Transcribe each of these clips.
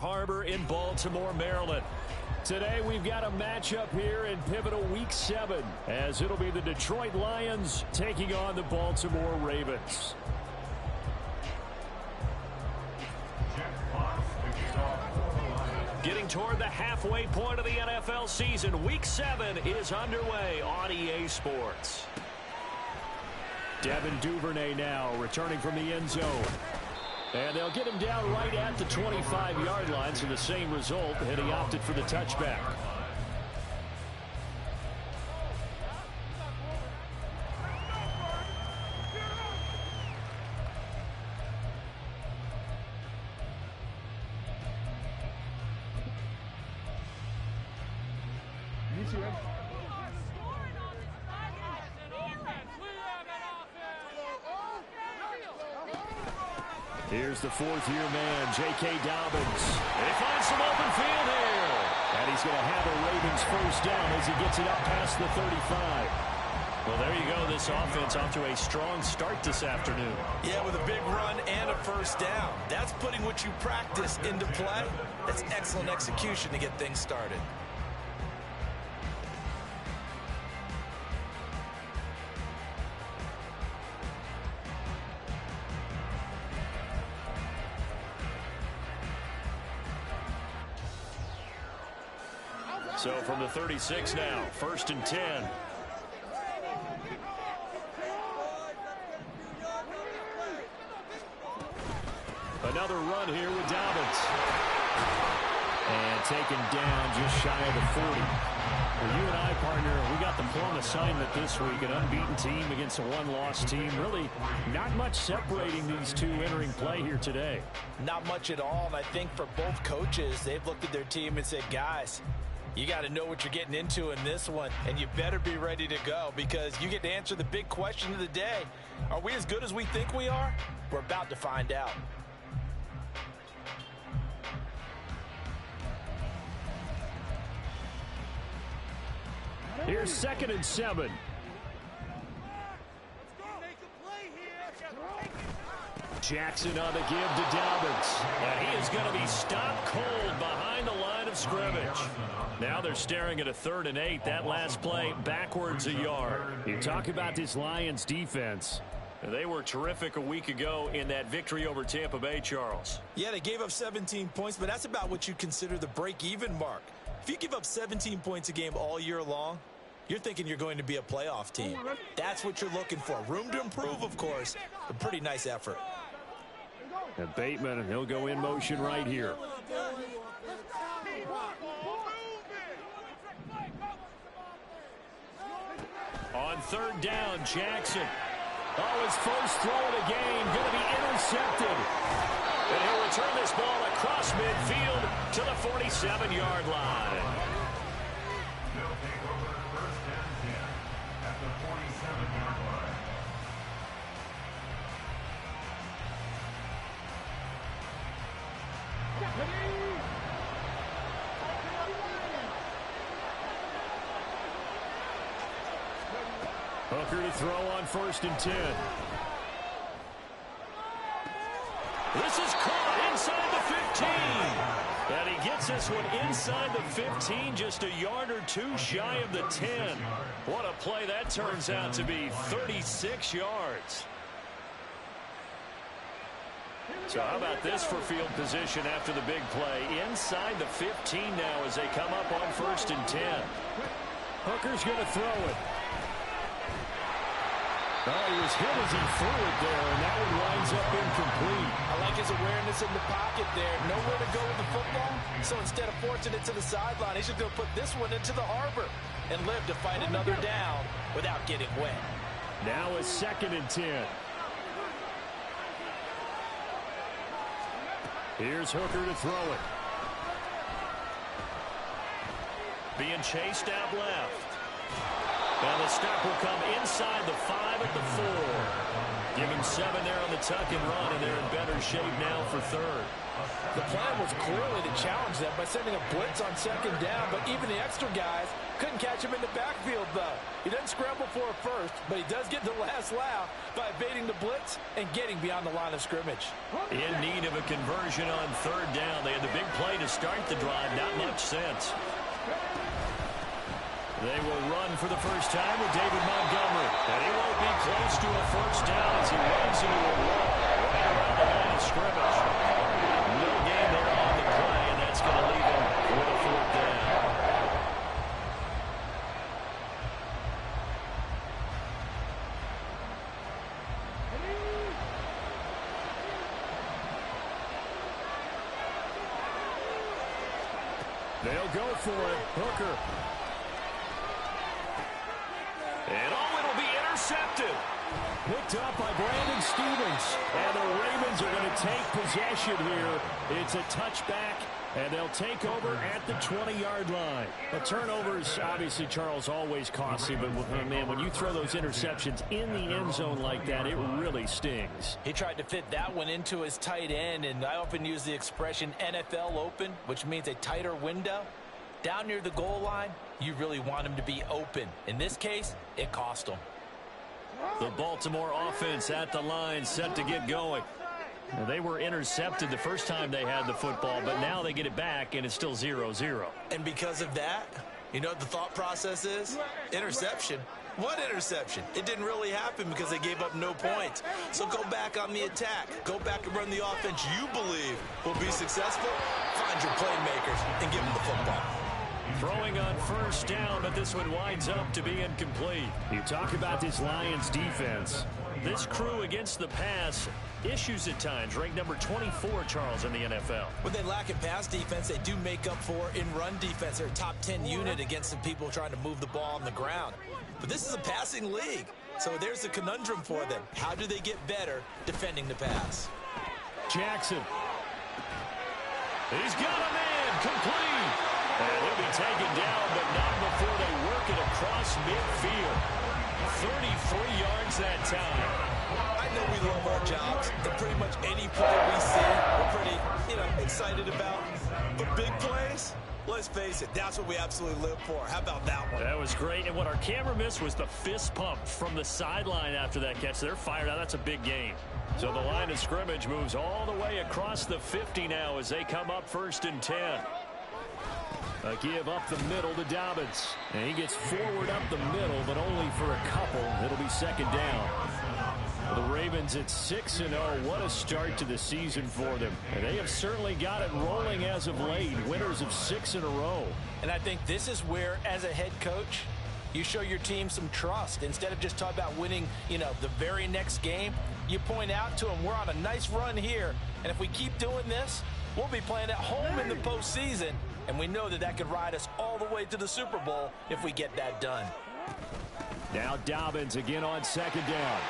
Harbor in Baltimore, Maryland. Today we've got a matchup here in pivotal Week 7, as it'll be the Detroit Lions taking on the Baltimore Ravens. Getting toward the halfway point of the NFL season, Week 7 is underway on EA Sports. Devin Duvernay now returning from the end zone. And they'll get him down right at the 25-yard line, so the same result, and he opted for the touchback. Here's the fourth-year man, J.K. Dobbins. They find some open field here. And he's going to have a Ravens first down as he gets it up past the 35. Well, there you go. This offense off to a strong start this afternoon. Yeah, with a big run and a first down. That's putting what you practice into play. That's excellent execution to get things started. So from the 36 now, 1st and 10. Another run here with Dobbins. And taken down just shy of the 40. Well, you and I, partner, we got the plum assignment this week. An unbeaten team against a one-loss team. Really not much separating these two entering play here today. Not much at all, and I think for both coaches, they've looked at their team and said, guys, you got to know what you're getting into in this one, and you better be ready to go because you get to answer the big question of the day. Are we as good as we think we are? We're about to find out. Here's 2nd and 7. Jackson on the give to Dobbins. And he is going to be stopped cold behind the line of scrimmage. Now they're staring at a 3rd and 8. That last play backwards a yard. You talk about this Lions defense. They were terrific a week ago in that victory over Tampa Bay, Charles. Yeah, they gave up 17 points, but that's about what you consider the break-even mark. If you give up 17 points a game all year long, you're thinking you're going to be a playoff team. That's what you're looking for. Room to improve, of course, a pretty nice effort. And Bateman, he'll go in motion right here. On 3rd down, Jackson. Oh, his first throw of the game going to be intercepted. And he'll return this ball across midfield to the 47-yard line. Hooker to throw on 1st and 10. This is caught inside the 15. And he gets this one inside the 15, just a yard or two shy of the 10. What a play that turns out to be, 36 yards. So how about this for field position after the big play? Inside the 15 now as they come up on 1st and 10. Hooker's going to throw it. Oh, he was hit as he threw it there, and that one winds up incomplete. I like his awareness in the pocket there. Nowhere to go with the football, so instead of forcing it to the sideline, he's just going to put this one into the harbor and live to fight another down without getting wet. Now it's 2nd and 10. Here's Hooker to throw it. Being chased out left. And the stop will come inside the 5 at the 4. Give him 7 there on the tuck and run, and they're in better shape now for third. The plan was clearly to challenge them by sending a blitz on second down, but even the extra guys couldn't catch him in the backfield, though. He doesn't scramble for a first, but he does get the last laugh by evading the blitz and getting beyond the line of scrimmage. In need of a conversion on third down. They had the big play to start the drive. Not much sense. They will run for the first time with David Montgomery. And he won't be close to a first down as he runs into a wall right around the line of scrimmage. No gain there on the play, and that's going to leave him with a fourth down. They'll go for it. Hooker. And it'll be intercepted. Picked up by Brandon Stevens. And the Ravens are going to take possession here. It's a touchback, and they'll take over at the 20-yard line. The turnovers, obviously, Charles, always costly. But, man, when you throw those interceptions in the end zone like that, it really stings. He tried to fit that one into his tight end, and I often use the expression NFL open, which means a tighter window. Down near the goal line, you really want him to be open. In this case, it cost him. The Baltimore offense at the line, set to get going. Now, they were intercepted the first time they had the football, but now they get it back, and it's still 0-0. And because of that, you know what the thought process is? Interception. What interception? It didn't really happen because they gave up no points. So go back on the attack. Go back and run the offense you believe will be successful. Find your playmakers and give them the football. Throwing on first down, but this one winds up to be incomplete. You talk about this Lions defense. This crew against the pass, issues at times. Ranked number 24, Charles, in the NFL. When they lack in pass defense, they do make up for in run defense. They're a top 10 unit against some people trying to move the ball on the ground. But this is a passing league, so there's a conundrum for them. How do they get better defending the pass? Jackson. He's got a man complete. And he'll be taken down, but not before they work it across midfield. 33 yards that time. I know we love our jobs, and pretty much any play we see, we're pretty, excited about. But big plays, let's face it, that's what we absolutely live for. How about that one? That was great, and what our camera missed was the fist pump from the sideline after that catch. They're fired out. That's a big game. So the line of scrimmage moves all the way across the 50 now as they come up 1st and 10. A give up the middle to Dobbins. And he gets forward up the middle, but only for a couple. It'll be 2nd down. The Ravens at 6-0. What a start to the season for them. And they have certainly got it rolling as of late. Winners of 6 in a row. And I think this is where, as a head coach, you show your team some trust. Instead of just talking about winning, the very next game, you point out to them, we're on a nice run here. And if we keep doing this, we'll be playing at home in the postseason. And we know that could ride us all the way to the Super Bowl if we get that done. Now Dobbins again on 2nd down.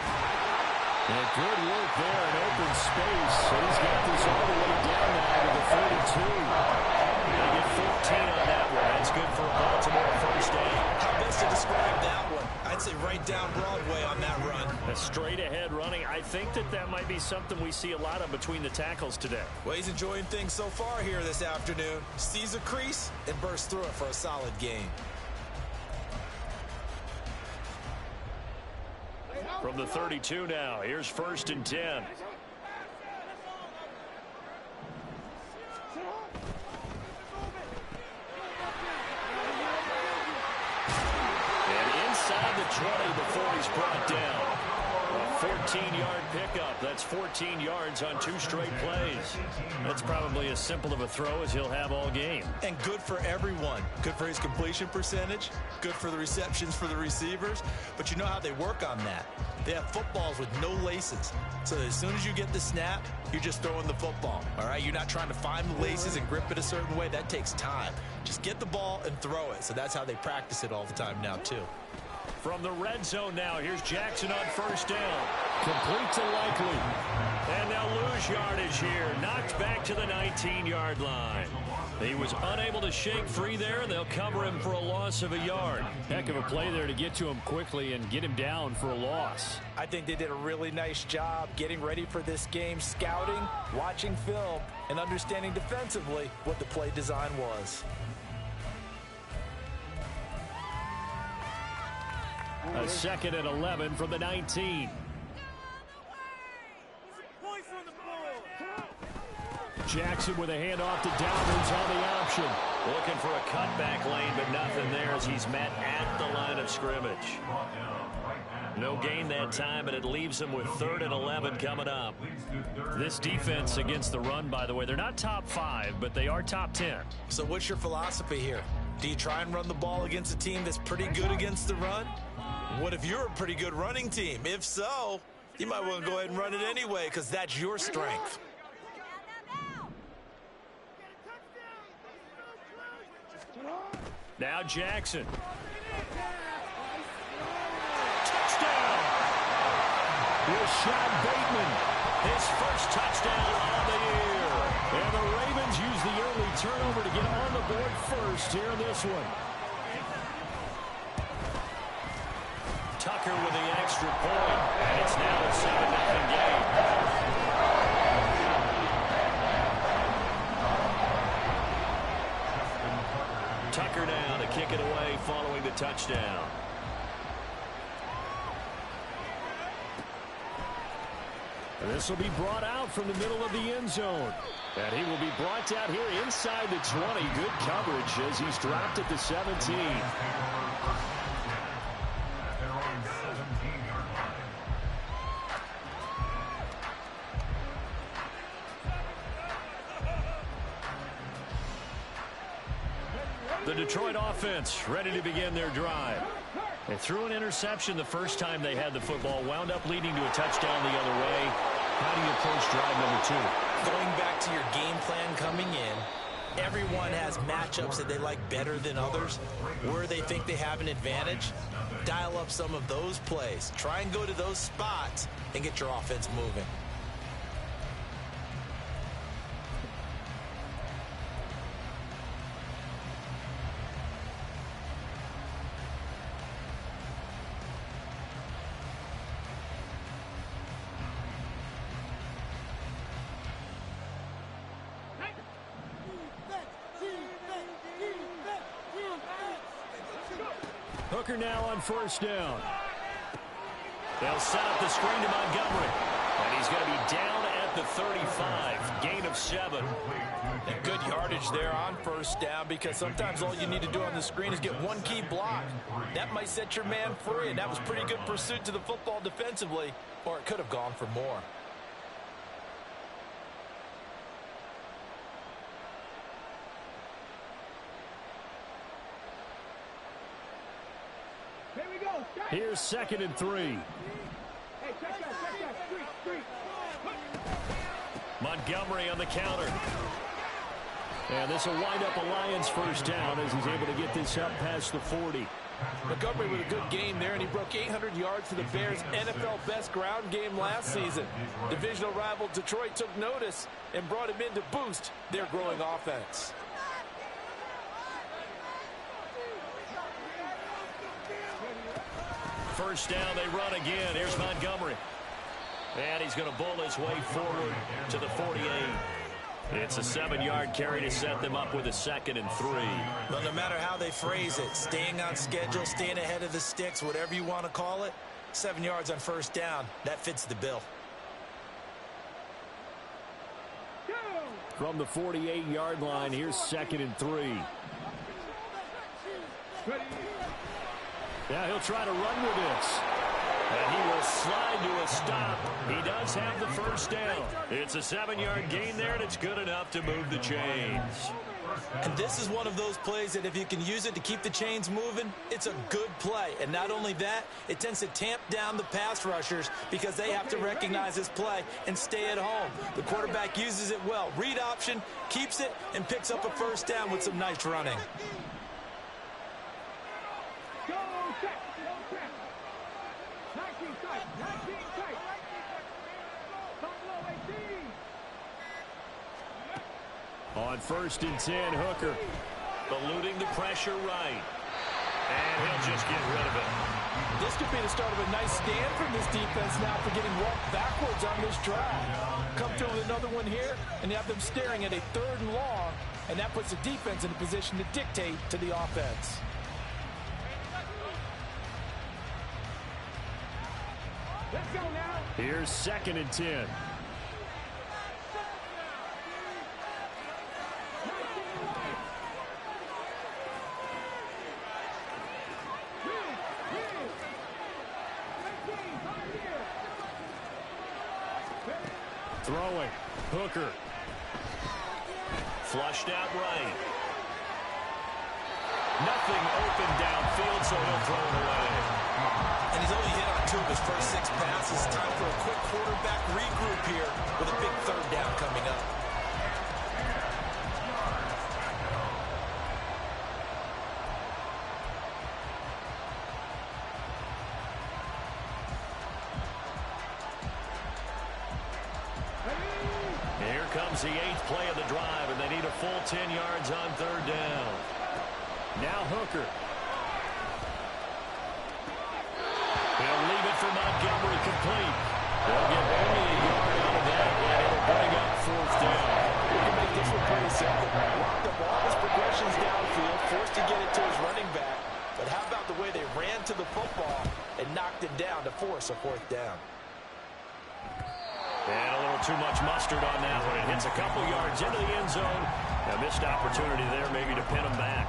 And good work there in open space. So he's got this all the way down now to the 42. They get 14 on that one. That's good for a Baltimore first down. How best to describe that one? I'd say right down Broadway on that run. A straight ahead running. I think that might be something we see a lot of between the tackles today. Well, he's enjoying things so far here this afternoon. Sees a crease and bursts through it for a solid game. From the 32 now, here's 1st and 10. And inside the 20 before he's brought down. A 14-yard pickup. That's 14 yards on 2 straight plays. That's probably as simple of a throw as he'll have all game. And good for everyone. Good for his completion percentage. Good for the receptions for the receivers. But you know how they work on that. They have footballs with no laces. So as soon as you get the snap, you're just throwing the football. All right? You're not trying to find the laces and grip it a certain way. That takes time. Just get the ball and throw it. So that's how they practice it all the time now, too. From the red zone now, here's Jackson on 1st down. Complete to Likely. And they'll lose yardage here. Knocked back to the 19-yard line. He was unable to shake free there. They'll cover him for a loss of a yard. Heck of a play there to get to him quickly and get him down for a loss. I think they did a really nice job getting ready for this game, scouting, watching film, and understanding defensively what the play design was. A 2nd and 11 from the 19. Jackson with a handoff to Dowdens on the option. Looking for a cutback lane, but nothing there as he's met at the line of scrimmage. No gain that time, but it leaves him with 3rd and 11 coming up. This defense against the run, by the way, they're not top 5, but they are top 10. So what's your philosophy here? Do you try and run the ball against a team that's pretty good against the run? What if you're a pretty good running team? If so, you might want to go ahead and run it anyway because that's your strength. Now Jackson. Touchdown! Rashad Bateman, his first touchdown of the year. And the Ravens use the early turnover to get on the board first here in this one. Tucker with the extra point, and it's now a 7-0 game. Tucker now to kick it away following the touchdown. This will be brought out from the middle of the end zone. And he will be brought out here inside the 20. Good coverage as he's dropped at the 17. The Detroit offense ready to begin their drive. They threw an interception the first time they had the football, wound up leading to a touchdown the other way. How do you approach drive number 2? Going back to your game plan coming in, everyone has matchups that they like better than others. Where they think they have an advantage, dial up some of those plays. Try and go to those spots and get your offense moving. Hooker now on first down. They'll set up the screen to Montgomery. And he's going to be down at the 35. Gain of 7. And good yardage there on first down because sometimes all you need to do on the screen is get one key block. That might set your man free, and that was pretty good pursuit to the football defensively, or it could have gone for more. Here's 2nd and 3. Montgomery on the counter. And this will wind up a Lions first down as he's able to get this up past the 40. Montgomery with a good game there, and he broke 800 yards for the Bears' NFL best ground game last season. Divisional rival Detroit took notice and brought him in to boost their growing offense. First down, they run again. Here's Montgomery. And he's going to bowl his way forward to the 48. It's a 7-yard carry to set them up with a 2nd and 3. Well, no matter how they phrase it, staying on schedule, staying ahead of the sticks, whatever you want to call it, 7 yards on first down, that fits the bill. From the 48-yard line, here's 2nd and 3. Now he'll try to run with this. And he will slide to a stop. He does have the first down. It's a 7-yard gain there, and it's good enough to move the chains. And this is one of those plays that if you can use it to keep the chains moving, it's a good play. And not only that, it tends to tamp down the pass rushers because they have to recognize this play and stay at home. The quarterback uses it well. Read option, keeps it, and picks up a first down with some nice running. On 1st and 10, Hooker. Eluding the pressure right. And he'll just get rid of it. This could be the start of a nice stand from this defense now for getting walked backwards on this drive. Come through with another one here, and you have them staring at a 3rd and long, and that puts the defense in a position to dictate to the offense. Let's go now. Here's 2nd and 10. Throwing. Hooker. Flushed out right. Nothing open downfield, so he'll throw it away. And he's only hit on 2 of his first 6 passes. Time for a quick quarterback regroup here with a big 3rd down coming up. Here comes the 8th play of the drive, and they need a full 10 yards on 3rd down. Now Hooker. He'll leave it for Montgomery complete. They'll get only a yard out of that, and it'll bring up 4th down. We can make this one pretty simple. Locked up all his progressions downfield, forced to get it to his running back. But how about the way they ran to the football and knocked it down to force a 4th down? And a little too much mustard on that one. It hits a couple yards into the end zone. A missed opportunity there maybe to pin him back.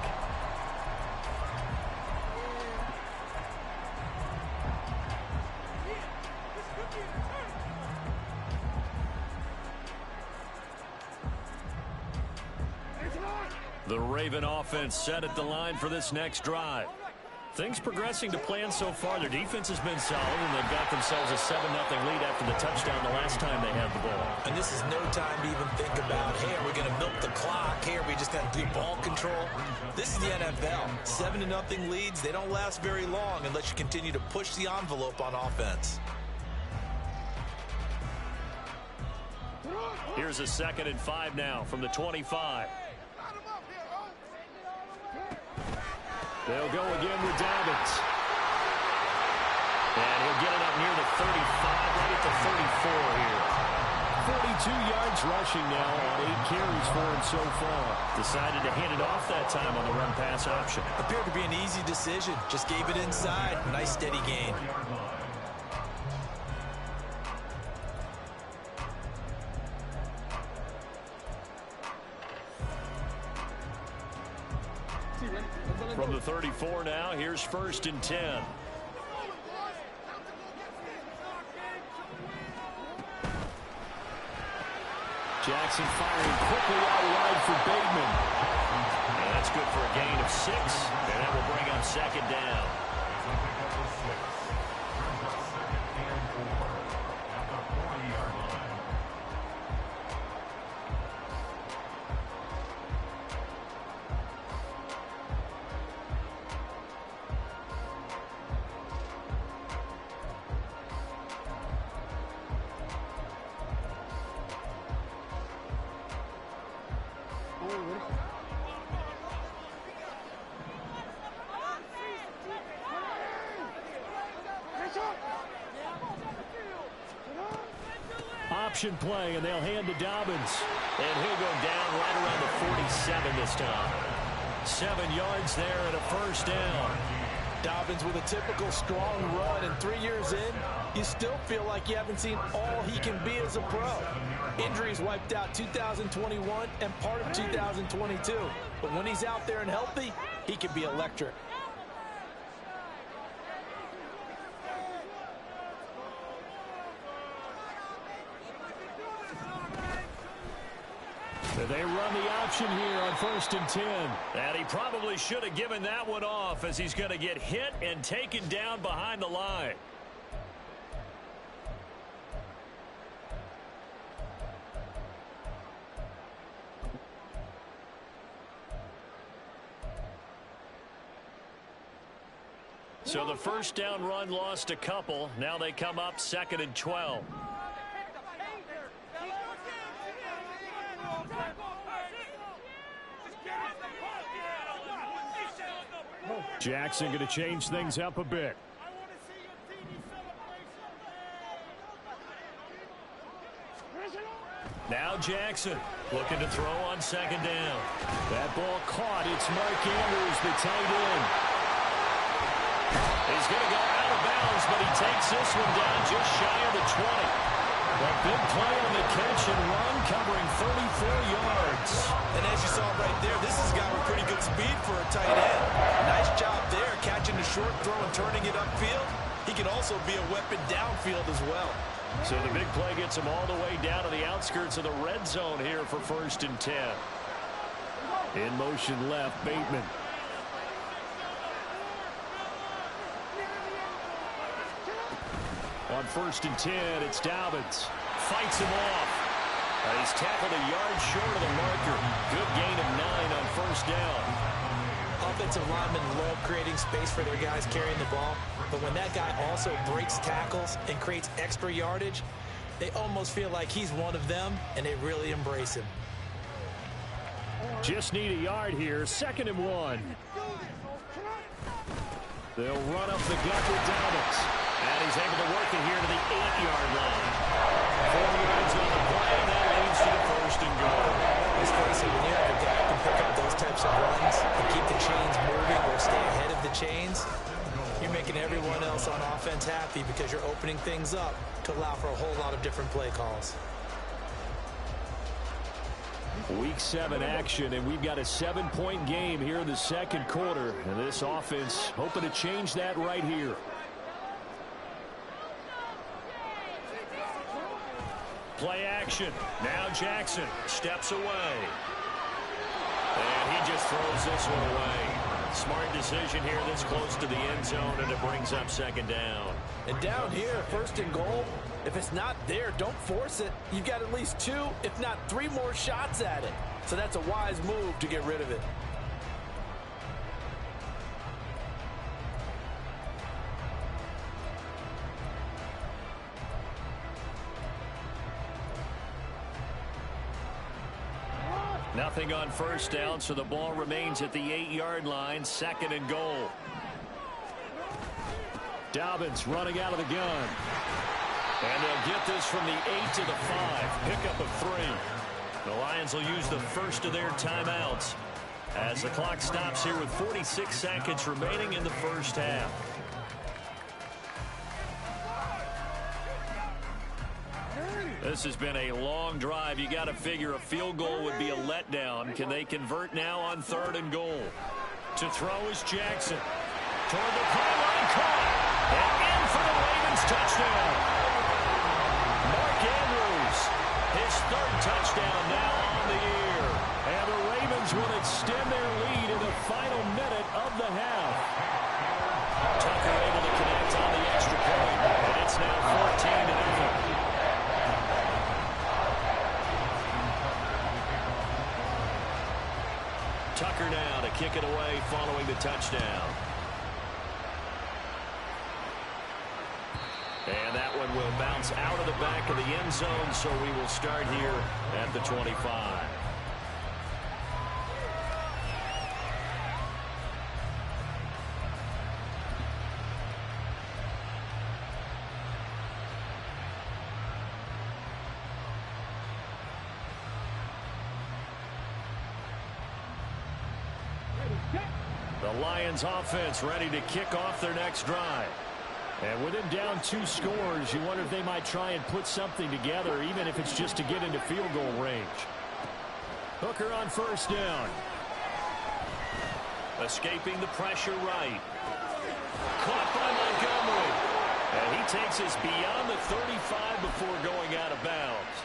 The Raven offense set at the line for this next drive. Things progressing to plan so far. Their defense has been solid, and they've got themselves a 7-0 lead after the touchdown the last time they had the ball. And this is no time to even think about, hey, are we going to milk the clock? Hey, are we just going to do ball control? This is the NFL. 7-0 leads, they don't last very long unless you continue to push the envelope on offense. Here's a 2nd and 5 now from the 25. They'll go again with Dobbins. And he'll get it up near the 35, right at the 34 here. 42 yards rushing now on 8 carries for him so far. Decided to hand it off that time on the run-pass option. Appeared to be an easy decision. Just gave it inside. Nice steady gain. From the 34 now, here's 1st and 10. Jackson firing quickly out wide for Bateman. And that's good for a gain of 6, and that will bring up 2nd down. Option play, and they'll hand to Dobbins. And he'll go down right around the 47 this time. 7 yards there and a 1st down. Dobbins with a typical strong run, and 3 years in, you still feel like you haven't seen all he can be as a pro. Injuries wiped out 2021 and part of 2022. But when he's out there and healthy, he can be electric. They run the option here on 1st and 10. And he probably should have given that one off, as he's going to get hit and taken down behind the line. So the 1st down run lost a couple. Now they come up 2nd and 12. Jackson going to change things up a bit. Now Jackson looking to throw on second down. That ball caught. It's Mark Andrews, the tight end. He's going to go out of bounds, but he takes this one down just shy of the 20. A big play on the catch and run, covering 34 yards. And as you saw right there, this has got a pretty good speed for a tight end. Nice job there, catching the short throw and turning it upfield. He can also be a weapon downfield as well. So the big play gets him all the way down to the outskirts of the red zone here for 1st and 10. In motion left, Bateman. On 1st and 10, it's Dobbins. Fights him off. He's tackled a yard short of the marker. Good gain of 9 on 1st down. Offensive linemen love creating space for their guys carrying the ball. But when that guy also breaks tackles and creates extra yardage, they almost feel like he's one of them, and they really embrace him. Just need a yard here. 2nd and 1. They'll run up the gut with Dobbins. And he's able to work it here to the 8-yard line. 4 yards on the play, and that leads to the 1st and goal. Let's face it, when you have a guy who can pick up those types of runs and keep the chains moving or stay ahead of the chains, you're making everyone else on offense happy because you're opening things up to allow for a whole lot of different play calls. Week 7 action, and we've got a 7-point game here in the 2nd quarter. And this offense hoping to change that right here. Play action. Now Jackson steps away. And he just throws this one away. Smart decision here this close to the end zone, and it brings up 2nd down. And down here, 1st and goal, if it's not there, don't force it. You've got at least 2, if not 3 more shots at it. So that's a wise move to get rid of it. Nothing on 1st down, so the ball remains at the 8-yard line. 2nd and goal. Dobbins running out of the gun. And they'll get this from the 8 to the 5. Pickup of 3. The Lions will use the first of their timeouts as the clock stops here with 46 seconds remaining in the 1st half. This has been a long drive. You got to figure a field goal would be a letdown. Can they convert now on 3rd and goal? To throw is Jackson. Toward the pylon, caught. And in for the Ravens touchdown. Mark Andrews, his 3rd touchdown now on the year. And the Ravens will extend their lead in the final minute of the half. Tucker able to connect on the extra point. And it's now 14-0. Tucker now to kick it away following the touchdown. And that one will bounce out of the back of the end zone, so we will start here at the 25. The Lions offense ready to kick off their next drive. And with him down 2 scores, you wonder if they might try and put something together, even if it's just to get into field goal range. Hooker on 1st down. Escaping the pressure right. Caught by Montgomery. And he takes us beyond the 35 before going out of bounds.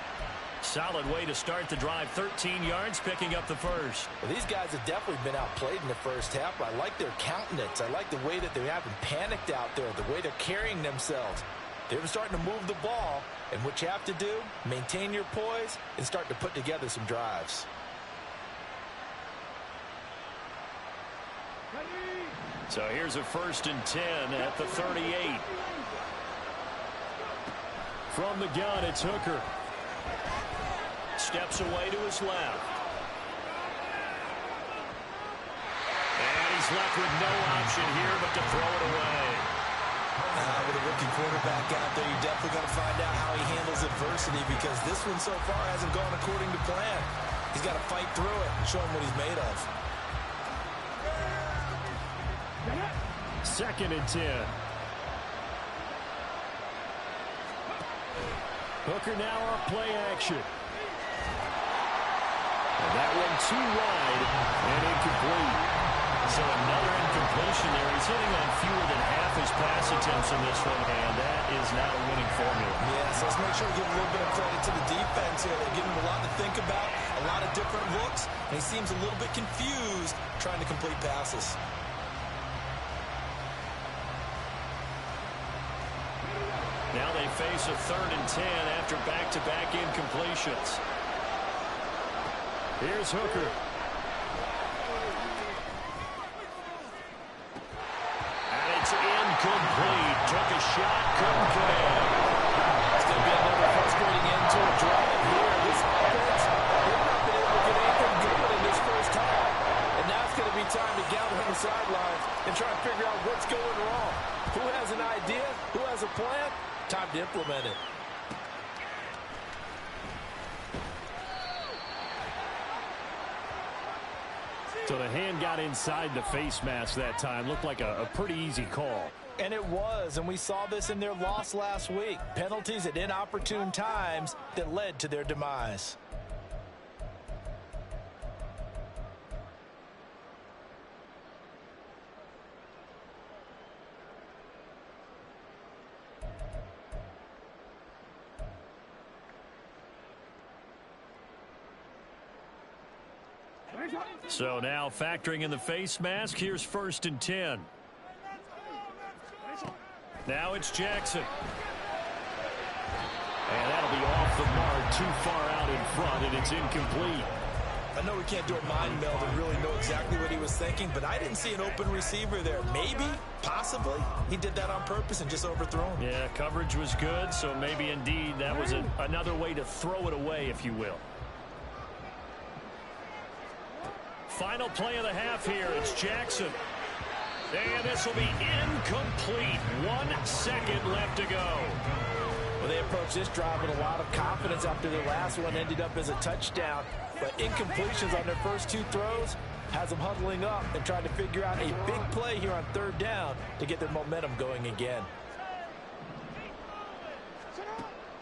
Solid way to start the drive. 13 yards, picking up the 1st. Well, these guys have definitely been outplayed in the 1st half. I like their countenance. I like the way that they haven't panicked out there, the way they're carrying themselves. They were starting to move the ball, and what you have to do, maintain your poise and start to put together some drives. So here's a 1st and 10 at the 38. From the gun, it's Hooker. Steps away to his left. He's left with no option here but to throw it away. With a rookie quarterback out there, you're definitely going to find out how he handles adversity, because this one so far hasn't gone according to plan. He's got to fight through it and show him what he's made of. 2nd and 10. Hooker now off play action. And that one too wide and incomplete. So another incompletion there. He's hitting on fewer than half his pass attempts in this one, and that is not a winning formula. Yeah, so let's make sure we give a little bit of credit to the defense here. They're giving him a lot to think about, a lot of different looks, and he seems a little bit confused trying to complete passes. Now they face a 3rd and 10 after back-to-back incompletions. Here's Hooker. And it's incomplete. Took a shot, couldn't connect. It's going to be another frustrating end to a drive here. This offense, they've not been able to get anything good in this first half. And now it's going to be time to gather on the sidelines and try and figure out what's going wrong. Who has an idea? Who has a plan? Time to implement it. So the hand got inside the face mask that time. Looked like a pretty easy call. And it was, and we saw this in their loss last week. Penalties at inopportune times that led to their demise. So now factoring in the face mask, here's 1st and 10. Now it's Jackson. And that'll be off the mark, too far out in front, and it's incomplete. I know we can't do a mind meld and really know exactly what he was thinking, but I didn't see an open receiver there. Maybe, possibly, he did that on purpose and just overthrew him. Yeah, coverage was good, so maybe indeed that was another way to throw it away, if you will. Final play of the half here. It's Jackson. And this will be incomplete. 1 second left to go. Well, they approached this drive with a lot of confidence after their last one ended up as a touchdown. But incompletions on their first 2 throws has them huddling up and trying to figure out a big play here on 3rd down to get their momentum going again.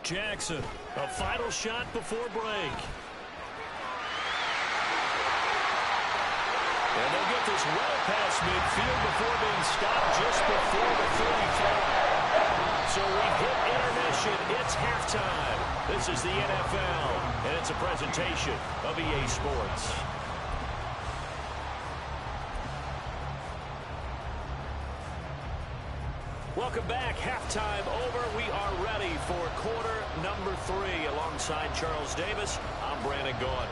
Jackson, a final shot before break. And they'll get this well past midfield before being stopped just before the 35. So we hit intermission. It's halftime. This is the NFL, and it's a presentation of EA Sports. Welcome back. Halftime over. We are ready for quarter number 3. Alongside Charles Davis, I'm Brandon Gordon.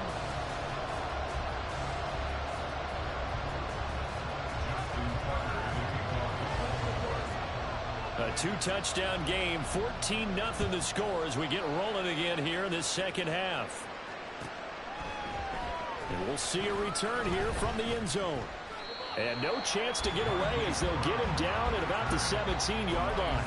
A 2-touchdown game, 14-0 the score as we get rolling again here in this second half. And we'll see a return here from the end zone. And no chance to get away as they'll get him down at about the 17-yard line.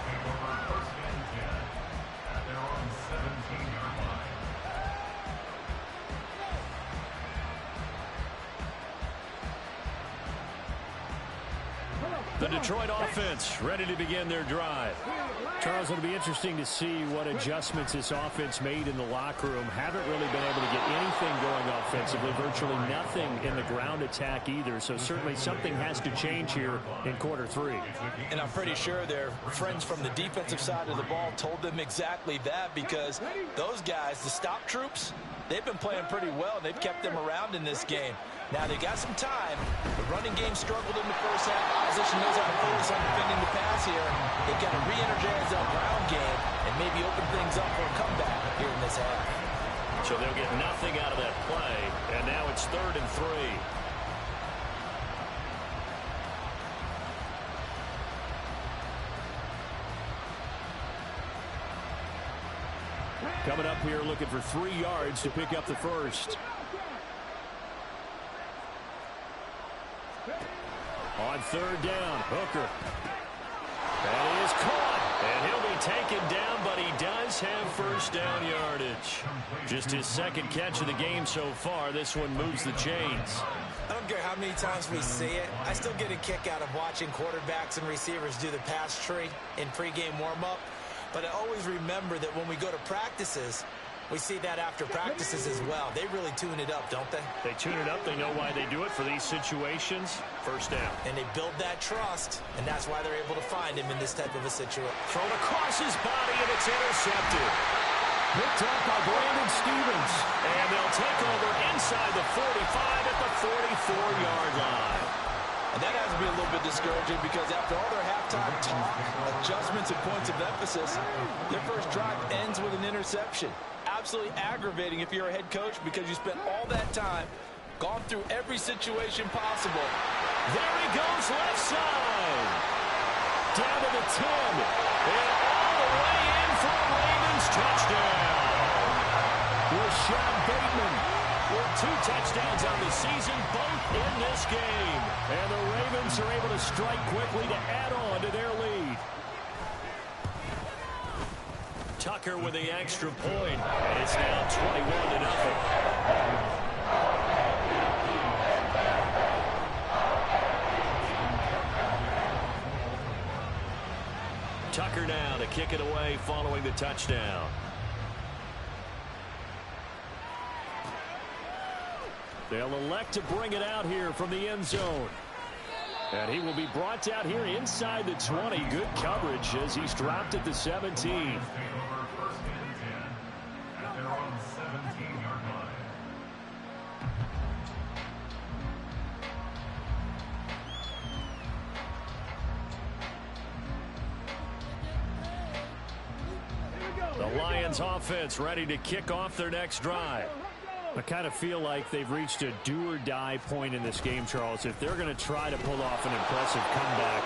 The Detroit offense ready to begin their drive. Charles, it'll be interesting to see what adjustments this offense made in the locker room. Haven't really been able to get anything going offensively, virtually nothing in the ground attack either. So certainly something has to change here in quarter 3. And I'm pretty sure their friends from the defensive side of the ball told them exactly that, because those guys, the stop troops, they've been playing pretty well. They've kept them around in this game. Now they got some time. The running game struggled in the first half. Opposition knows how to focus on defending the pass here. They've got to re-energize that ground game and maybe open things up for a comeback here in this half. So they'll get nothing out of that play. And now it's 3rd and 3. Coming up here looking for 3 yards to pick up the first. On third down, Hooker. That is caught, and he'll be taken down, but he does have first down yardage. Just his second catch of the game so far. This one moves the chains. I don't care how many times we see it. I still get a kick out of watching quarterbacks and receivers do the pass tree in pregame warm-up. But I always remember that when we go to practices, we see that after practices as well. They really tune it up, don't they? They tune it up. They know why they do it for these situations. First down. And they build that trust, and that's why they're able to find him in this type of a situation. Thrown across his body, and it's intercepted. Picked up by Brandon Stevens. And they'll take over inside the 45 at the 44-yard line. And that has to be a little bit discouraging because after all their halftime talk, adjustments and points of emphasis, their first drive ends with an interception. Absolutely aggravating if you're a head coach because you spent all that time, gone through every situation possible. There he goes, left side. Down to the 10. And all the way in for a Ravens touchdown. Rashad Bateman with 2 touchdowns on the season, both in this game. And the Ravens are able to strike quickly to add on to their lead. Tucker with the extra point, and it's now 21-0. Tucker now to kick it away following the touchdown. They'll elect to bring it out here from the end zone. And he will be brought out here inside the 20. Good coverage as he's dropped at the 17. The Lions offense ready to kick off their next drive. I kind of feel like they've reached a do-or-die point in this game, Charles. If they're going to try to pull off an impressive comeback,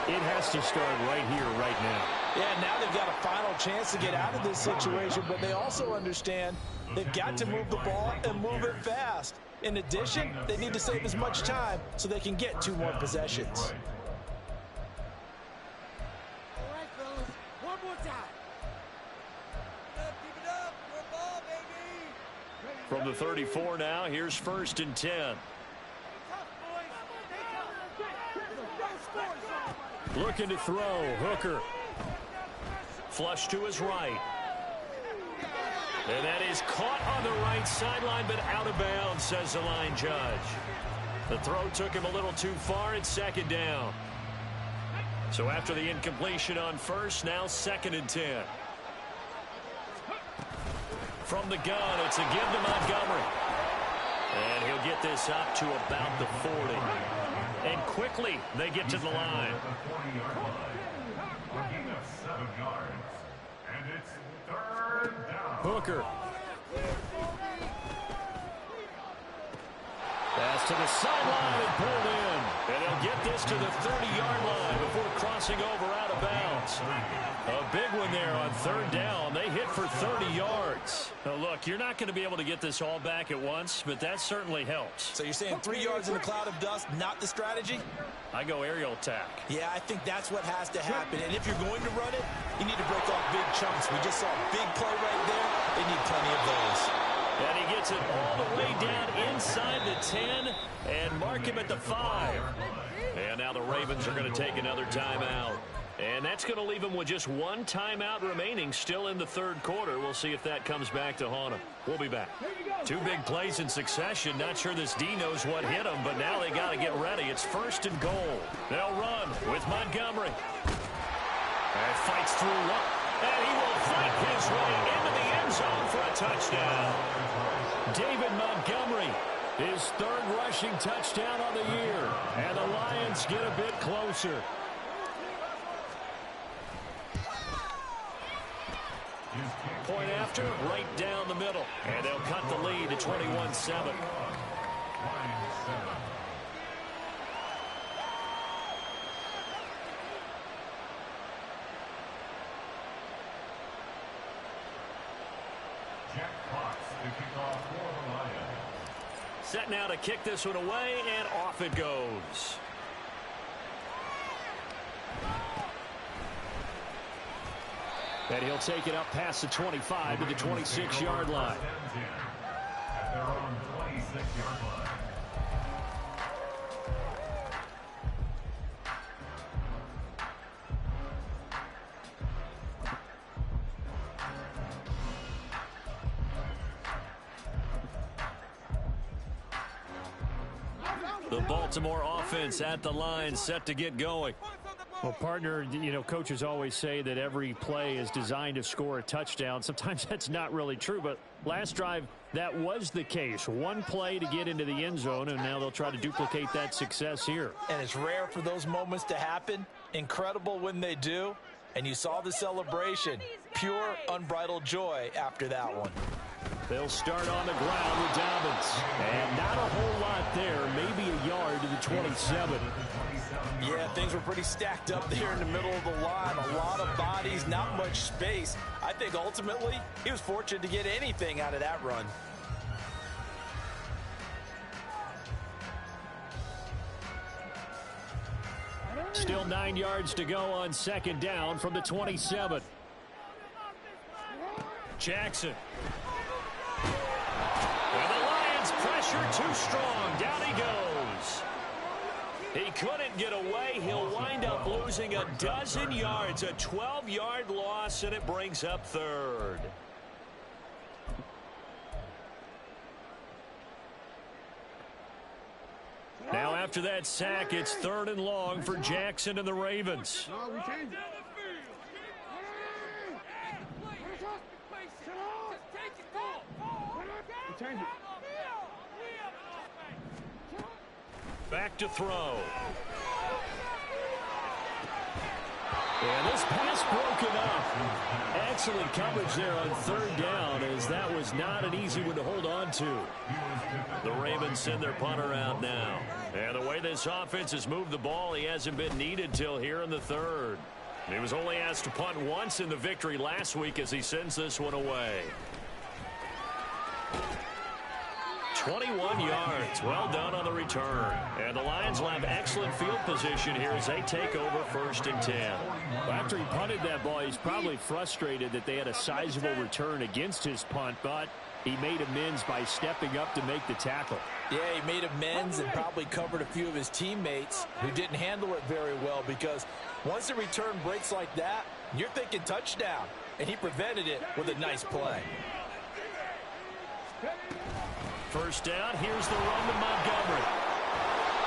it has to start right here, right now. Yeah, now they've got a final chance to get out of this situation, but they also understand they've got to move the ball and move it fast. In addition, they need to save as much time so they can get 2 more possessions. All right, fellas, one more time. Keep it up, your ball, baby. From the 34 now, here's 1st and 10. Looking to throw, Hooker. Flush to his right. And that is caught on the right sideline, but out of bounds, says the line judge. The throw took him a little too far. It's 2nd down. So after the incompletion on 1st, now 2nd and 10. From the gun, it's a give to Montgomery. And he'll get this up to about the 40. And quickly, they get to the line. Hooker. Pass to the sideline and pulled in. And he'll get this to the 30-yard line before crossing over out of bounds. A big one there on 3rd down. They hit for 30 yards. Now, look, you're not going to be able to get this all back at once, but that certainly helps. So you're saying 3 yards in a cloud of dust, not the strategy? I go aerial attack. Yeah, I think that's what has to happen. And if you're going to run it, you need to break off big chunks. We just saw a big play right there. They need plenty of those. And he gets it all the way down inside the 10 and mark him at the 5. And now the Ravens are going to take another timeout. And that's going to leave him with just 1 timeout remaining still in the 3rd quarter. We'll see if that comes back to haunt him. We'll be back. 2 big plays in succession. Not sure this D knows what hit him, but now they got to get ready. It's 1st and goal. They'll run with Montgomery. And fights through one. And he will fight his way into the end zone for a touchdown. David Montgomery, his 3rd rushing touchdown on the year. And the Lions get a bit closer. Point after, right down the middle. And they'll cut the lead to 21-7. Set now to kick this one away, and off it goes. And he'll take it up past the 25 to the 26-yard line. At their own 26-yard line. The Baltimore offense at the line, set to get going. Well, partner, you know, coaches always say that every play is designed to score a touchdown. Sometimes that's not really true, but last drive, that was the case. One play to get into the end zone, and now they'll try to duplicate that success here. And it's rare for those moments to happen. Incredible when they do. And you saw the celebration. Pure, unbridled joy after that one. They'll start on the ground with Dobbins. And not a whole lot there, maybe a yard to the 27. Yeah, things were pretty stacked up there in the middle of the line. A lot of bodies, not much space. I think ultimately he was fortunate to get anything out of that run. Still 9 yards to go on second down from the 27. Jackson. And the Lions pressure too strong. Down he goes. He couldn't get away. He'll wind up losing a dozen yards. A 12-yard loss, and it brings up third. Now after that sack, it's third and long for Jackson and the Ravens. Back to throw. And this pass broken up. Excellent coverage there on third down, as that was not an easy one to hold on to. The Ravens send their punter out now. And the way this offense has moved the ball, he hasn't been needed till here in the third. He was only asked to punt once in the victory last week as he sends this one away. 21 yards. Well done on the return. And the Lions will have excellent field position here as they take over first and 10. Well, after he punted that ball, he's probably frustrated that they had a sizable return against his punt, but he made amends by stepping up to make the tackle. Yeah, he made amends and probably covered a few of his teammates who didn't handle it very well, because once the return breaks like that, you're thinking touchdown. And he prevented it with a nice play. First down, here's the run to Montgomery.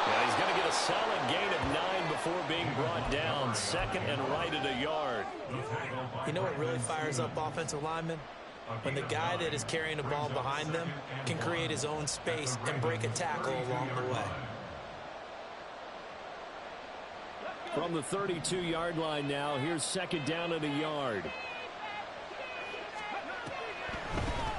Yeah, he's going to get a solid gain of 9 before being brought down. Second and right at a yard. You know what really fires up offensive linemen? When the guy that is carrying the ball behind them can create his own space and break a tackle along the way. From the 32-yard line now, here's second down at a yard.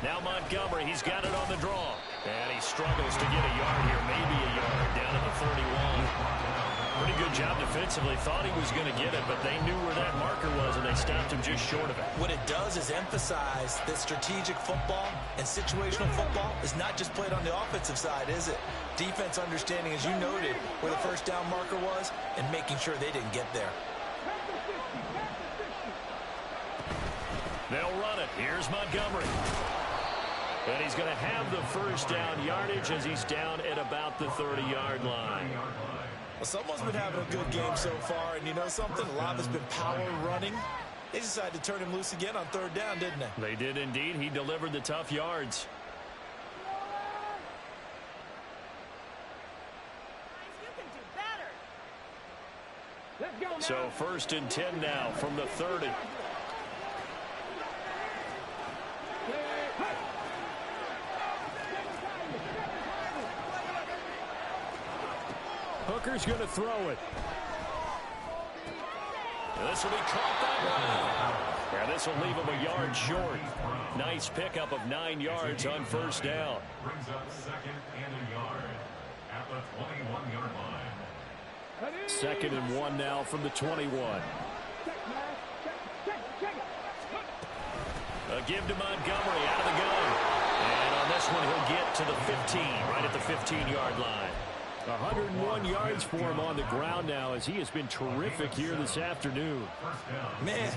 Now Montgomery, he's got it on the draw. And he struggles to get a yard here, maybe a yard, down at the 31. Pretty good job defensively. Thought he was going to get it, but they knew where that marker was, and they stopped him just short of it. What it does is emphasize that strategic football and situational football is not just played on the offensive side, is it? Defense understanding, as you noted, where the first down marker was and making sure they didn't get there. They'll run it. Here's Montgomery. And he's going to have the first down yardage as he's down at about the 30-yard line. Well, someone's been having a good game so far, and you know something? A lot of it's been power running. They decided to turn him loose again on third down, didn't they? They did indeed. He delivered the tough yards. So first and 10 now from the 30. Hooker's going to throw it. And this will be caught that way. Yeah, this will leave him a yard short. Nice pickup of 9 yards on first down. Brings up second and a yard at the 21-yard line. Second and 1 now from the 21. A give to Montgomery out of the gun. And on this one, he'll get to the 15, right at the 15-yard line. 101 yards for him on the ground now, as he has been terrific here this afternoon. Man,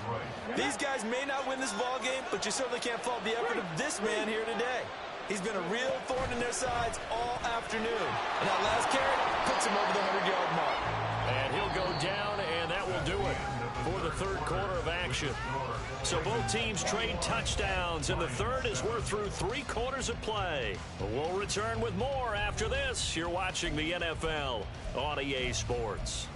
these guys may not win this ball game, but you certainly can't fault the effort of this man here today. He's been a real thorn in their sides all afternoon. And that last carry puts him over the 100-yard mark. And he'll go down, and that will do it for the third quarter of action. So both teams trade touchdowns, and the third as we're through 3 quarters of play. We'll return with more after this. You're watching the NFL on EA Sports.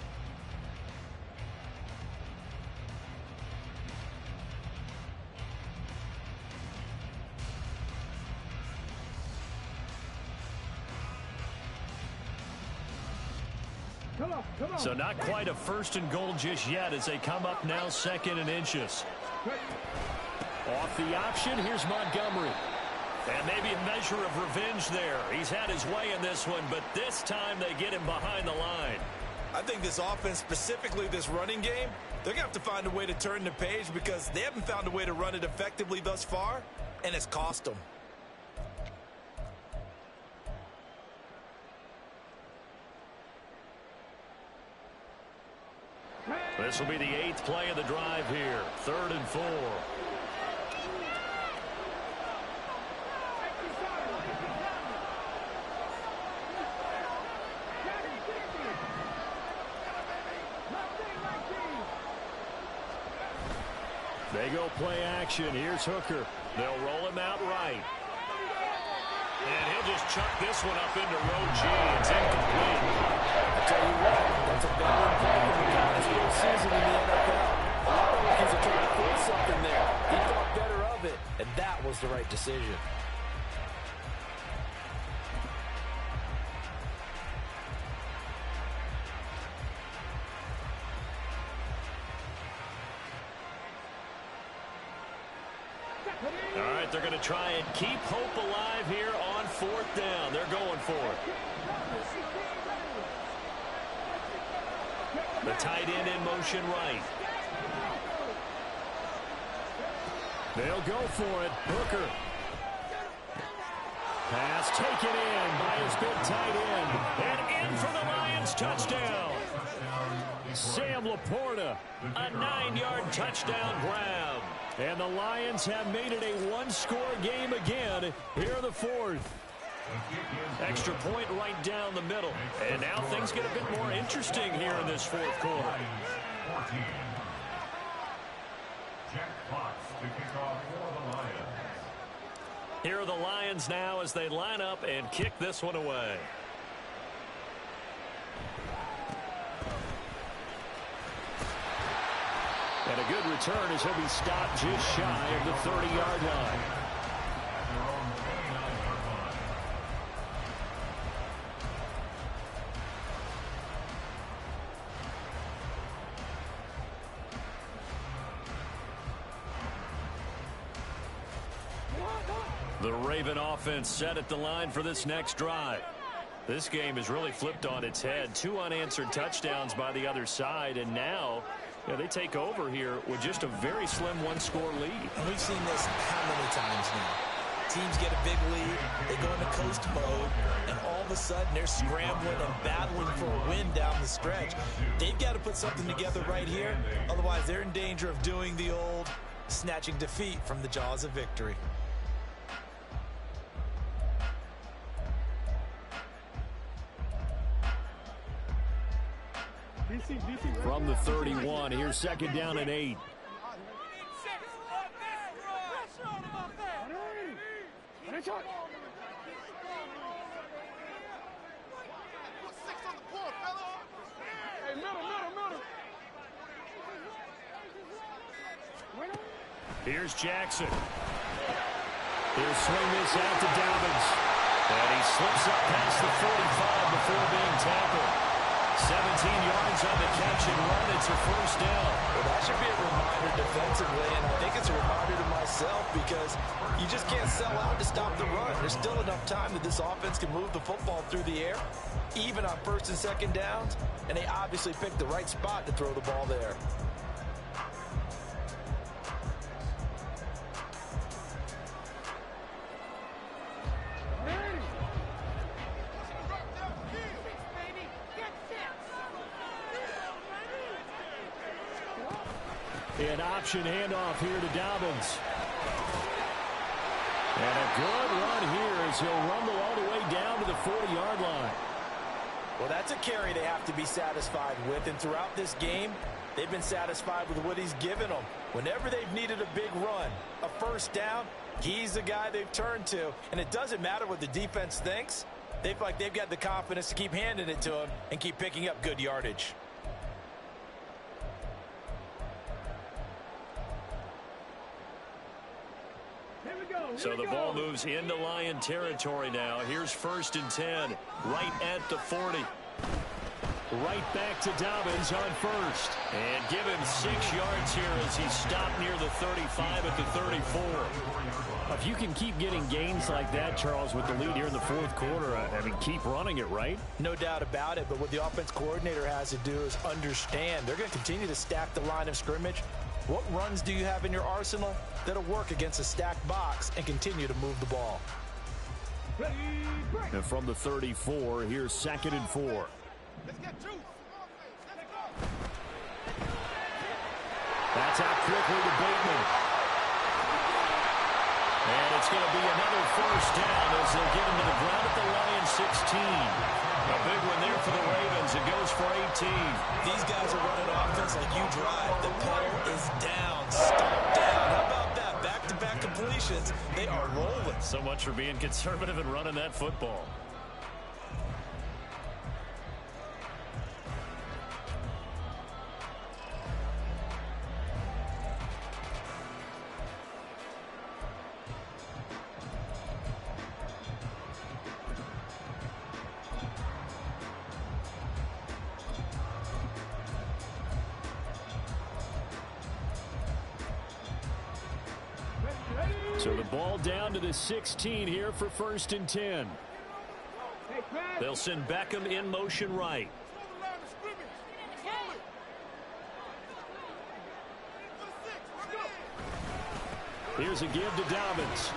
So not quite a first and goal just yet as they come up now 2nd and inches. Off the option, here's Montgomery. And maybe a measure of revenge there. He's had his way in this one, but this time they get him behind the line. I think this offense, specifically this running game, they're going to have to find a way to turn the page because they haven't found a way to run it effectively thus far, and it's cost them. This will be the 8th play of the drive here. 3rd and 4. They go play action. Here's Hooker. They'll roll him out right. And he'll just chuck this one up into row G. It's incomplete. I tell you what, that's a veteran play in the college field season in the NFL. A lot of rookies are trying to force something there. He thought better of it, and that was the right decision. All right, they're going to try and keep hope alive here on 4th down. They're going for it. The tight end in motion right. They'll go for it. Hooker. Pass taken in by his big tight end. And in for the Lions touchdown. Sam Laporta, a 9-yard touchdown grab. And the Lions have made it a 1-score game again here in the 4th. Extra point right down the middle. And now things get a bit more interesting here in this 4th quarter. Jack Fox to kick off for the Lions. Here are the Lions now as they line up and kick this one away. And a good return as he'll be stopped just shy of the 30-yard line. The Raven offense set at the line for this next drive. This game is really flipped on its head. 2 unanswered touchdowns by the other side, and now they take over here with just a very slim 1-score lead. And we've seen this how many times now? Teams get a big lead, they go into coast mode, and all of a sudden they're scrambling and battling for a win down the stretch. They've got to put something together right here, otherwise they're in danger of doing the old snatching defeat from the jaws of victory. From the 31, here's 2nd down and 8. Here's Jackson. He'll swing this out to Dobbins. And he slips up past the 45 before being tackled. 17 yards on the catch and run. It's a 1st down. Well, that should be a reminder defensively, and I think it's a reminder to myself because you just can't sell out to stop the run. There's still enough time that this offense can move the football through the air, even on 1st and 2nd downs, and they obviously picked the right spot to throw the ball there. An option handoff here to Dobbins. And a good run here as he'll rumble all the way down to the 40-yard line. Well, that's a carry they have to be satisfied with. And throughout this game, they've been satisfied with what he's given them. Whenever they've needed a big run, a first down, he's the guy they've turned to. And it doesn't matter what the defense thinks. They feel like they've got the confidence to keep handing it to him and keep picking up good yardage. So the ball moves into Lion territory now. Here's 1st and 10, right at the 40. Right back to Dobbins on 1st. And give him 6 yards here as he stopped near the 35 at the 34. If you can keep getting gains like that, Charles, with the lead here in the 4th quarter, I mean, keep running it, right? No doubt about it, but what the offense coordinator has to do is understand they're going to continue to stack the line of scrimmage. What runs do you have in your arsenal that'll work against a stacked box and continue to move the ball? And from the 34, here's 2nd and 4. Let's get two. That's out quickly to Bateman. And it's going to be another first down as they'll get him to the ground at the Lions 16. A big one there for the Ravens. It goes for 18. These guys are running offense like you drive. The pedal is down, stomp down. How about that? Back-to-back completions. They are rolling. So much for being conservative and running that football. So the ball down to the 16 here for 1st and 10. They'll send Beckham in motion right. Here's a give to Dobbins.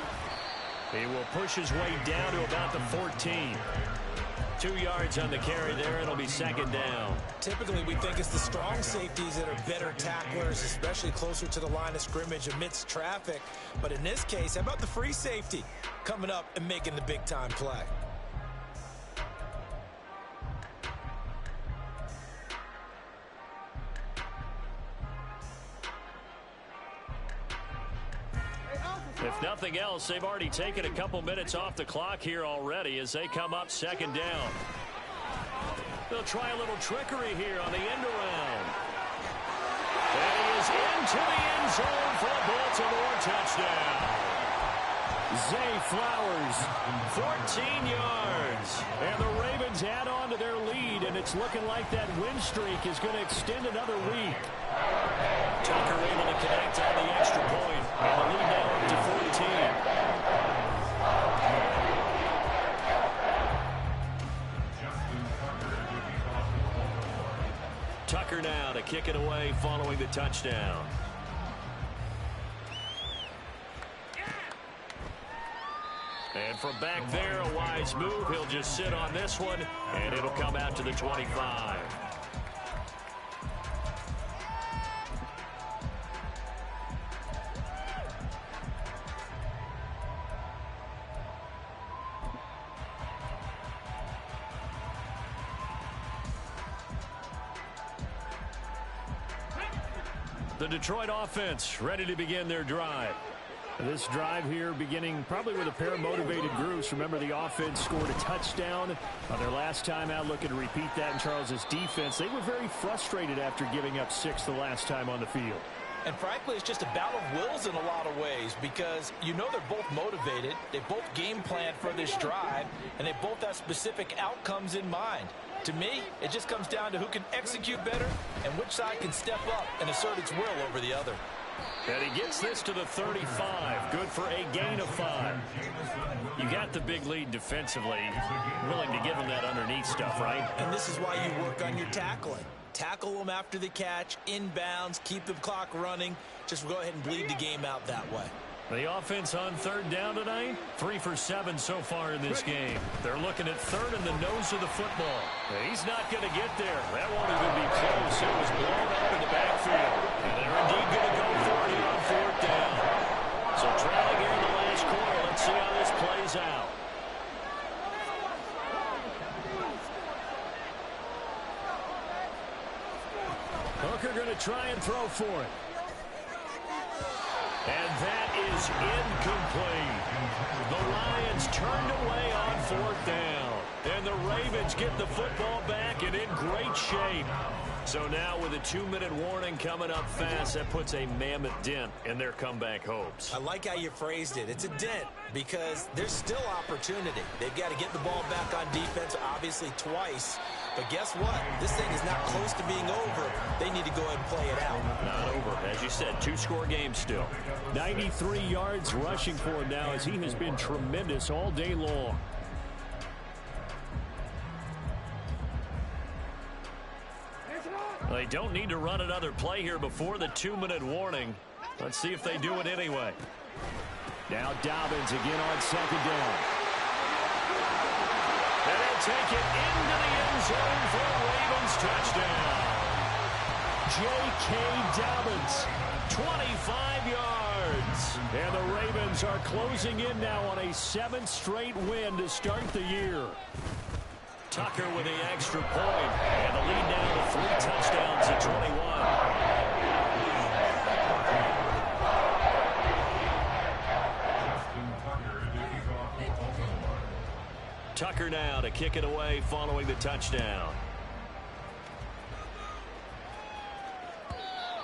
He will push his way down to about the 14. 2 yards on the carry there. It'll be 2nd down. Typically, we think it's the strong safeties that are better tacklers, especially closer to the line of scrimmage amidst traffic. But in this case, how about the free safety coming up and making the big-time play? If nothing else, they've already taken a couple minutes off the clock here already as they come up 2nd down. They'll try a little trickery here on the end around. And he is into the end zone for a Baltimore touchdown. Zay Flowers, 14 yards. and the Ravens add on to their lead, and it's looking like that win streak is going to extend another week. Tucker able to connect on the extra point. And the lead now up to 14. Tucker now to kick it away following the touchdown. And from back there, a wise move. He'll just sit on this one, and it'll come out to the 25. The Detroit offense ready to begin their drive. This drive here beginning probably with a pair of motivated groups. Remember, the offense scored a touchdown on their last time out, looking to repeat that in Charles's defense. They were very frustrated after giving up 6 the last time on the field. And frankly, it's just a battle of wills in a lot of ways because you know they're both motivated. They both game plan for this drive, and they both have specific outcomes in mind. To me, it just comes down to who can execute better and which side can step up and assert its will over the other. And he gets this to the 35. Good for a gain of 5. You got the big lead defensively. Willing to give him that underneath stuff, right? And this is why you work on your tackling. Tackle them after the catch, inbounds, keep the clock running. Just go ahead and bleed the game out that way. The offense on 3rd down tonight, 3 for 7 so far in this game. They're looking at 3rd in the nose of the football. He's not going to get there. That won't even be close. It was blown up in the backfield. And they're indeed going to is out. Hooker going to try and throw for it. And that is incomplete. The Lions turned away on 4th down. And the Ravens get the football back and in great shape. So now with a 2-minute warning coming up fast, that puts a mammoth dent in their comeback hopes. I like how you phrased it. It's a dent because there's still opportunity. They've got to get the ball back on defense, obviously twice. But guess what? This thing is not close to being over. They need to go ahead and play it out. Not over. As you said, 2-score game still. 93 yards rushing for him now as he has been tremendous all day long. They don't need to run another play here before the 2-minute warning. Let's see if they do it anyway. Now Dobbins again on 2nd down. And they'll take it into the end zone for a Ravens touchdown. J.K. Dobbins, 25 yards. And the Ravens are closing in now on a 7th straight win to start the year. Tucker with the extra point, and the lead now to 3 touchdowns at 21. Tucker now to kick it away following the touchdown.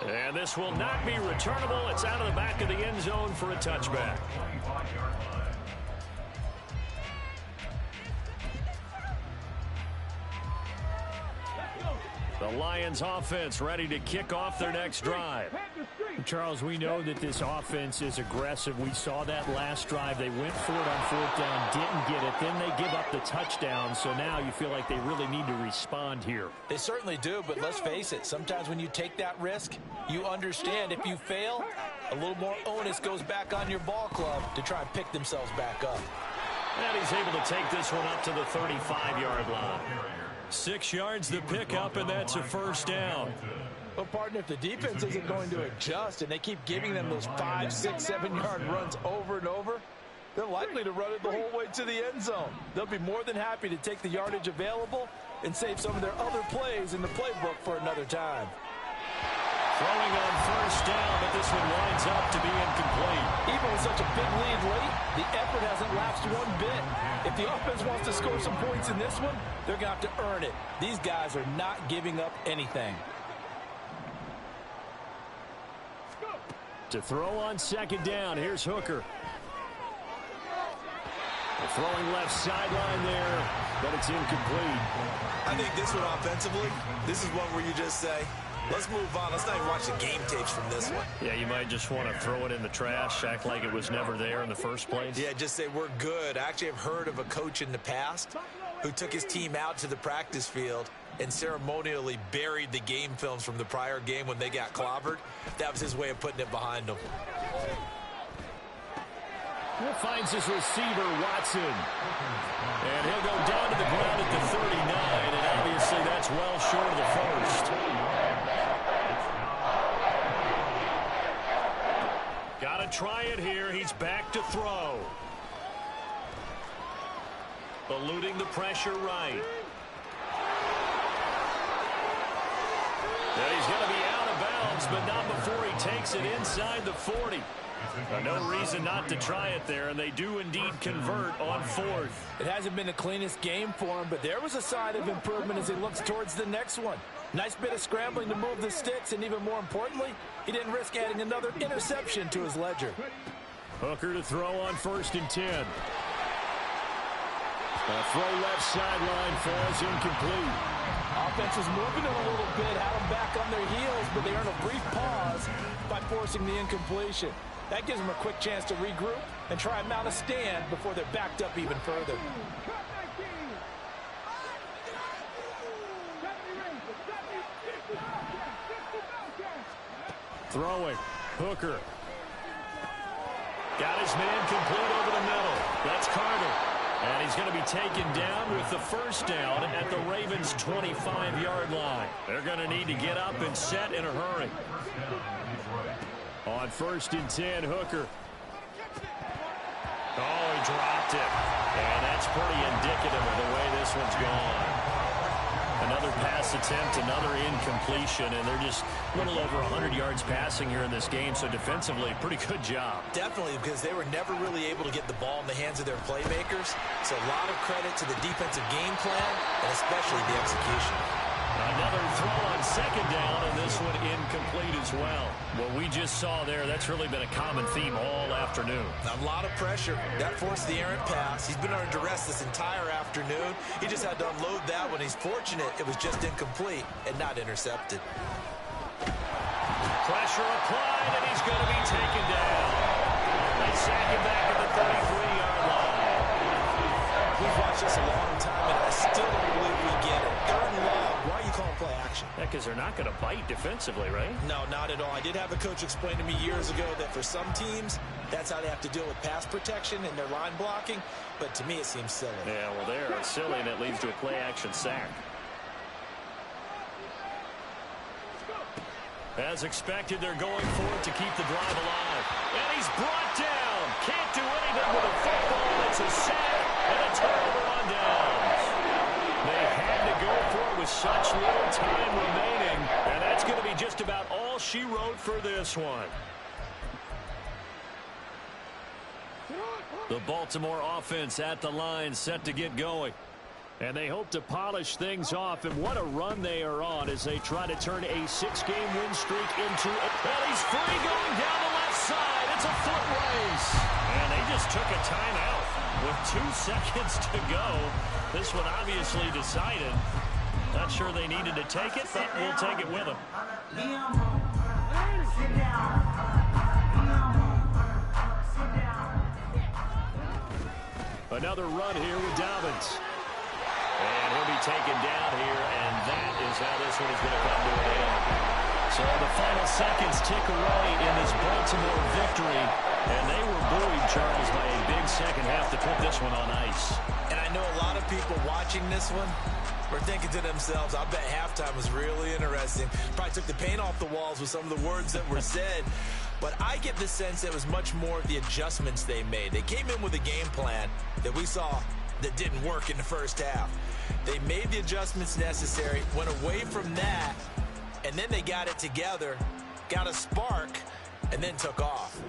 And this will not be returnable. It's out of the back of the end zone for a touchback. The Lions offense ready to kick off their next drive. Charles, we know that this offense is aggressive. We saw that last drive. They went for it on 4th down, didn't get it. Then they give up the touchdown. So now you feel like they really need to respond here. They certainly do, but let's face it. Sometimes when you take that risk, you understand if you fail, a little more onus goes back on your ball club to try and pick themselves back up. And he's able to take this one up to the 35-yard line. 6 yards the pickup, and that's a 1st down. Well, partner, if the defense isn't going to adjust and they keep giving them those 5, 6, 7-yard runs over and over, they're likely to run it the whole way to the end zone. They'll be more than happy to take the yardage available and save some of their other plays in the playbook for another time. Throwing on 1st down, but this one winds up to be incomplete. Even with such a big lead late, the effort hasn't lapsed one bit. If the offense wants to score some points in this one, they're going to have to earn it. These guys are not giving up anything. To throw on 2nd down, here's Hooker. Throwing left sideline there, but it's incomplete. I think this one offensively, this is one where you just say, let's move on. Let's not even watch the game tapes from this one. Yeah, you might just want to throw it in the trash, act like it was never there in the first place. Yeah, just say we're good. I actually have heard of a coach in the past who took his team out to the practice field and ceremonially buried the game films from the prior game when they got clobbered. That was his way of putting it behind them. Finds his receiver, Watson. And he'll go down to the ground at the 39, and obviously that's well short of the 1st. Got to try it here. He's back to throw. Eluding the pressure right. And he's going to be out of bounds, but not before he takes it inside the 40. No reason not to try it there, and they do indeed convert on 4th. It hasn't been the cleanest game for him, but there was a sign of improvement as he looks towards the next one. Nice bit of scrambling to move the sticks, and even more importantly, he didn't risk adding another interception to his ledger. Hooker to throw on 1st and 10. A throw left sideline falls incomplete. Offense was moving it a little bit, had them back on their heels, but they earned a brief pause by forcing the incompletion. That gives them a quick chance to regroup and try and mount a stand before they're backed up even further. Throwing. Hooker. Got his man complete over the middle. That's Carter. And he's going to be taken down with the 1st down at the Ravens' 25-yard line. They're going to need to get up and set in a hurry. On 1st and 10, Hooker. Oh, dropped it. And that's pretty indicative of the way this one's gone. Another pass attempt, another incompletion, and they're just a little over 100 yards passing here in this game, so defensively, pretty good job. Definitely, because they were never really able to get the ball in the hands of their playmakers, so a lot of credit to the defensive game plan, and especially the execution. Another throw on second down, and this one incomplete as well. What we just saw there, that's really been a common theme all afternoon. A lot of pressure. That forced the errant pass. He's been under duress this entire afternoon. He just had to unload that one. He's fortunate it was just incomplete and not intercepted. Pressure applied, and he's going to be taken down. They sack him back at the 33-yard line. We've watched this a long time, and I still don't believe we get it. Third and long. Why are you calling play action? Yeah, because they're not going to bite defensively, right? No, not at all. I did have a coach explain to me years ago that for some teams, that's how they have to deal with pass protection and their line blocking. But to me, it seems silly. Yeah, well, they're silly, and it leads to a play-action sack. As expected, they're going for it to keep the drive alive. And he's brought down. Can't do anything with a football. It's a sack and a turnover on downs. They had to go for it with such little time remaining. And that's going to be just about all she wrote for this one. The Baltimore offense at the line, set to get going. And they hope to polish things off, and what a run they are on as they try to turn a 6-game win streak into a... And he's free going down the left side. It's a foot race. And they just took a timeout with 2 seconds to go. This one obviously decided. Not sure they needed to take it, but we'll take it with them. Another run here with Dobbins. And he'll be taken down here, and that is how this one is going to come to an end. So the final seconds tick away in this Baltimore victory, and they were buoyed, Charles, by a big second half to put this one on ice. And I know a lot of people watching this one were thinking to themselves, I bet halftime was really interesting. Probably took the paint off the walls with some of the words that were said. But I get the sense it was much more of the adjustments they made. They came in with a game plan that we saw that didn't work in the first half. They made the adjustments necessary, went away from that, and then they got it together, got a spark, and then took off.